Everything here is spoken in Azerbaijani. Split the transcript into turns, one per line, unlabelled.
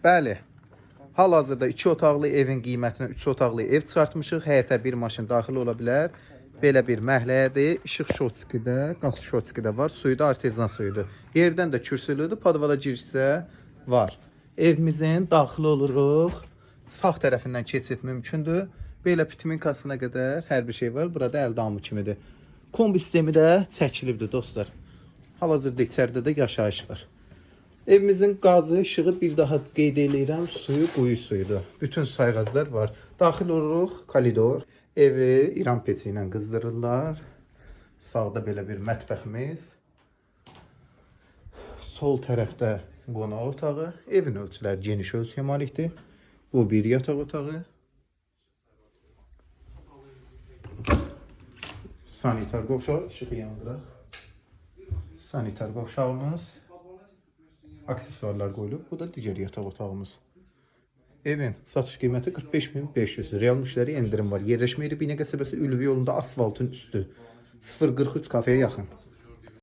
Bəli. Hal-hazırda 2 otaqlı evin qiymətinə 3 otaqlı ev çıxartmışıq. Həyətə bir maşın daxil ola bilər. Belə bir məhəllədir. İşıq şotskidə, qaz şotskidə var. Suyu da artezan suyudur. Yerdən də kürsülüdür. Podvala girişsə var. Evimizin daxil oluruq. Sağ tərəfindən keçid mümkündür. Belə pitminkasına qədər hər bir şey var. Burada əldamı kimidir. Kombi sistemi də çəkilibdir dostlar. Hal-hazırda içəridə də yaşayış var. Evimizin qazı, işığı bir daha qeyd edirəm, suyu quyu suyudur. Bütün sayğaclar var. Daxil oluruq, koridor. Evi İran peçi ilə qızdırırlar. Sağda belə bir mətbəximiz. Sol tərəfdə qonaq otağı. Evin ölçüləri geniş ölçüyə malikdir. Bu bir yataq otağı. Sanitar qovşağı, işığı yandıraq. Sanitar qovşağımız. Aksesuarlar qoyulub. Bu da digər yataq otağımız. Evin satış qiyməti 45.500. Real müştəri endirim var. Yerləşmə yeri Binə qəsəbəsi Ülvi yolunda asfaltın üstü. 043 kafeyə yaxın.